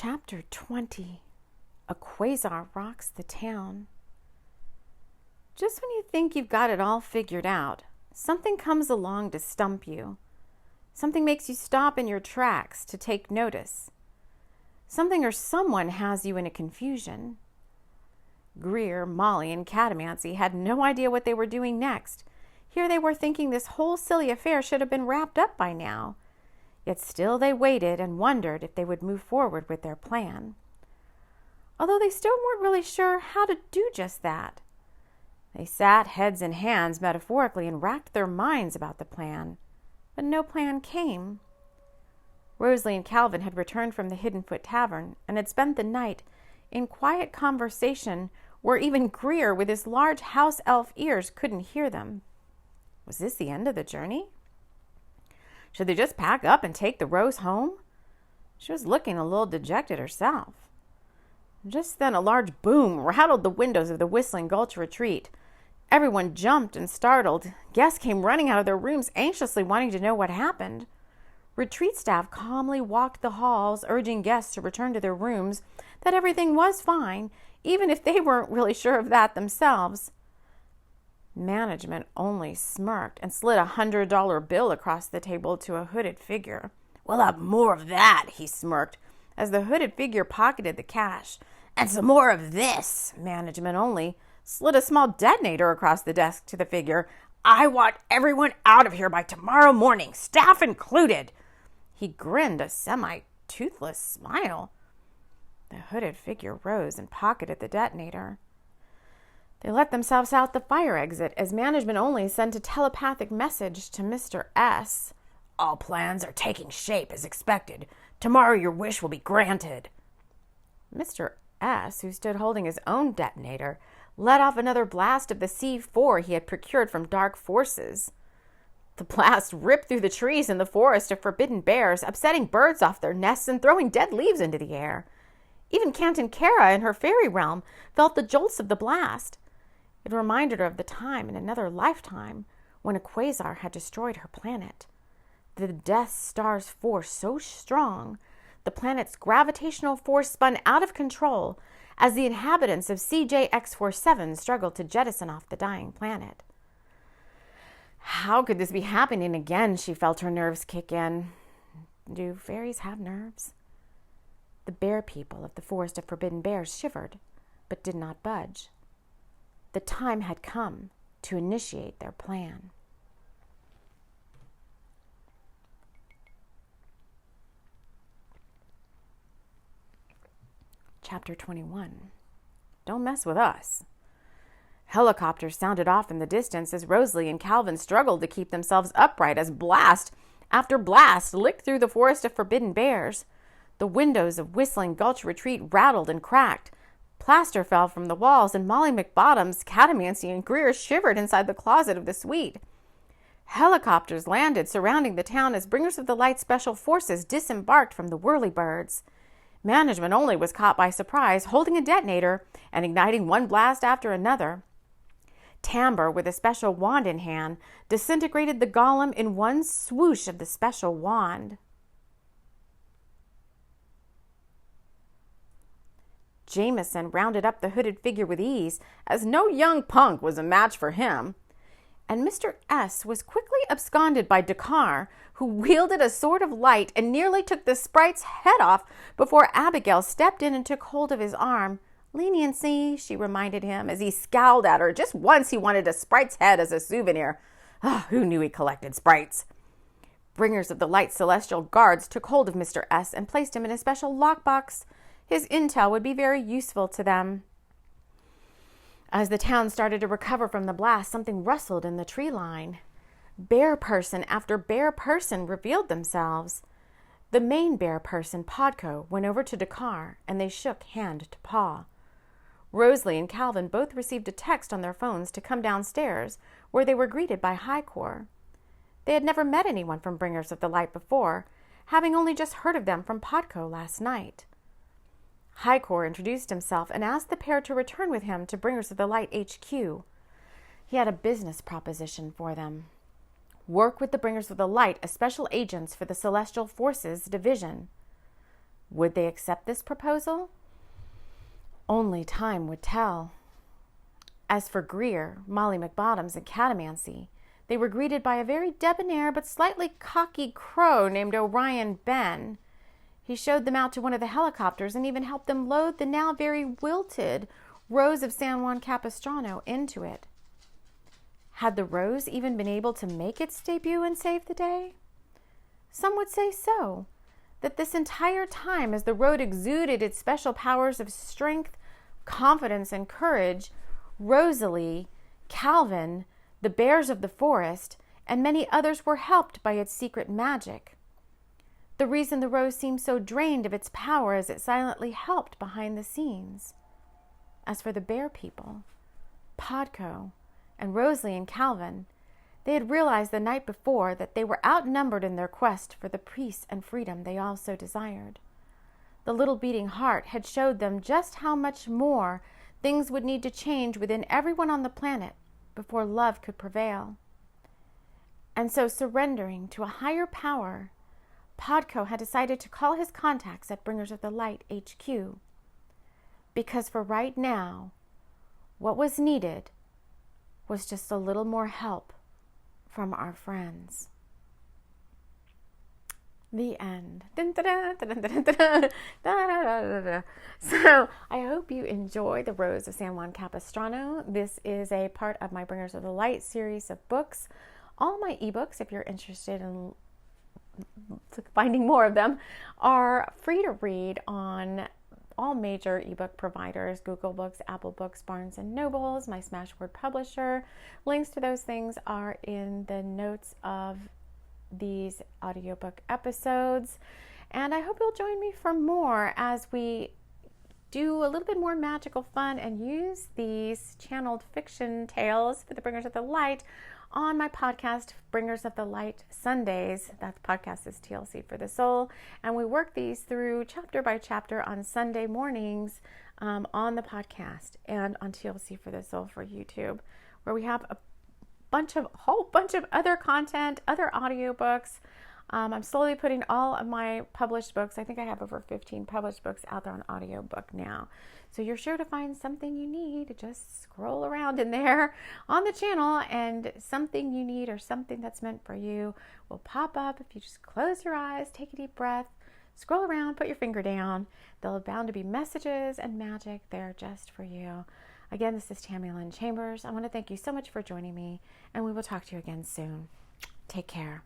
Chapter 20. A Quasar Rocks the Town. Just when you think you've got it all figured out, something comes along to stump you. Something makes you stop in your tracks to take notice. Something or someone has you in a confusion. Greer, Molly, and Catomancy had no idea what they were doing next. Here they were thinking this whole silly affair should have been wrapped up by now. Yet still they waited and wondered if they would move forward with their plan. Although they still weren't really sure how to do just that. They sat heads in hands metaphorically and racked their minds about the plan. But no plan came. Rosalie and Calvin had returned from the Hidden Foot Tavern and had spent the night in quiet conversation where even Greer with his large house elf ears couldn't hear them. Was this the end of the journey? Should they just pack up and take the Rose home? She was looking a little dejected herself. Just then a large boom rattled the windows of the Whistling Gulch retreat. Everyone jumped and startled. Guests came running out of their rooms anxiously wanting to know what happened. Retreat staff calmly walked the halls, urging guests to return to their rooms, that everything was fine, even if they weren't really sure of that themselves. Management only smirked and slid a $100 bill across the table to a hooded figure. "We'll have more of that," he smirked, as the hooded figure pocketed the cash. "And some more of this." Management only slid a small detonator across the desk to the figure. "I want everyone out of here by tomorrow morning, staff included." He grinned a semi-toothless smile. The hooded figure rose and pocketed the detonator. They let themselves out the fire exit as management only sent a telepathic message to Mr. S. "All plans are taking shape as expected. Tomorrow your wish will be granted." Mr. S., who stood holding his own detonator, let off another blast of the C4 he had procured from dark forces. The blast ripped through the trees in the forest of forbidden bears, upsetting birds off their nests and throwing dead leaves into the air. Even Canton Kara in her fairy realm felt the jolts of the blast. It reminded her of the time in another lifetime when a quasar had destroyed her planet. The Death Star's force so strong, the planet's gravitational force spun out of control as the inhabitants of CJX-47 struggled to jettison off the dying planet. How could this be happening again? She felt her nerves kick in. Do fairies have nerves? The bear people of the Forest of Forbidden Bears shivered, but did not budge. The time had come to initiate their plan. Chapter 21. Don't mess with us. Helicopters sounded off in the distance as Rosalie and Calvin struggled to keep themselves upright as blast after blast licked through the Forest of Forbidden Bears. The windows of Whistling Gulch retreat rattled and cracked. Plaster fell from the walls, and Molly McBottoms, Catomancy, and Greer shivered inside the closet of the suite. Helicopters landed surrounding the town as Bringers of the Light Special Forces disembarked from the Whirlybirds. Management only was caught by surprise, holding a detonator and igniting one blast after another. Timbre, with a special wand in hand, disintegrated the golem in one swoosh of the special wand. Jameson rounded up the hooded figure with ease, as no young punk was a match for him. And Mr. S. was quickly absconded by Dakar, who wielded a sword of light and nearly took the sprite's head off before Abigail stepped in and took hold of his arm. "Leniency," she reminded him as he scowled at her. Just once he wanted a sprite's head as a souvenir. Who knew he collected sprites? Bringers of the Light Celestial Guards took hold of Mr. S. and placed him in a special lockbox. His intel would be very useful to them. As the town started to recover from the blast, something rustled in the tree line. Bear person after bear person revealed themselves. The main bear person, Podco, went over to Dakar, and they shook hand to paw. Rosalie and Calvin both received a text on their phones to come downstairs, where they were greeted by Highcore. They had never met anyone from Bringers of the Light before, having only just heard of them from Podco last night. Highcore introduced himself and asked the pair to return with him to Bringers of the Light HQ. He had a business proposition for them. Work with the Bringers of the Light as special agents for the Celestial Forces Division. Would they accept this proposal? Only time would tell. As for Greer, Molly McBottoms, and Catomancy, they were greeted by a very debonair but slightly cocky crow named Orion Ben. He showed them out to one of the helicopters and even helped them load the now very wilted Rose of San Juan Capistrano into it. Had the Rose even been able to make its debut and save the day? Some would say so, that this entire time as the road exuded its special powers of strength, confidence, and courage, Rosalie, Calvin, the bears of the forest, and many others were helped by its secret magic. The reason the Rose seemed so drained of its power is it silently helped behind the scenes. As for the bear people, Podco, and Rosalie and Calvin, they had realized the night before that they were outnumbered in their quest for the peace and freedom they all so desired. The little beating heart had showed them just how much more things would need to change within everyone on the planet before love could prevail. And so, surrendering to a higher power, Podco had decided to call his contacts at Bringers of the Light HQ. Because for right now, what was needed was just a little more help from our friends. The end. So I hope you enjoy The Rose of San Juan Capistrano. This is a part of my Bringers of the Light series of books. All my ebooks, if you're interested in finding more of them, are free to read on all major ebook providers: Google Books, Apple Books, Barnes & Nobles, my Smashword publisher. Links to those things are in the notes of these audiobook episodes. And I hope you'll join me for more as we do a little bit more magical fun and use these channeled fiction tales for the Bringers of the Light on my podcast, Bringers of the Light Sundays. That podcast is TLC for the Soul. And we work these through chapter by chapter on Sunday mornings on the podcast and on TLC for the Soul for YouTube, where we have a whole bunch of other content, other audiobooks. I'm slowly putting all of my published books. I think I have over 15 published books out there on audiobook now. So you're sure to find something you need. Just scroll around in there on the channel, and something you need or something that's meant for you will pop up if you just close your eyes, take a deep breath, scroll around, put your finger down. There'll bound to be messages and magic there just for you. Again, this is Tammy Lynn Chambers. I want to thank you so much for joining me, and we will talk to you again soon. Take care.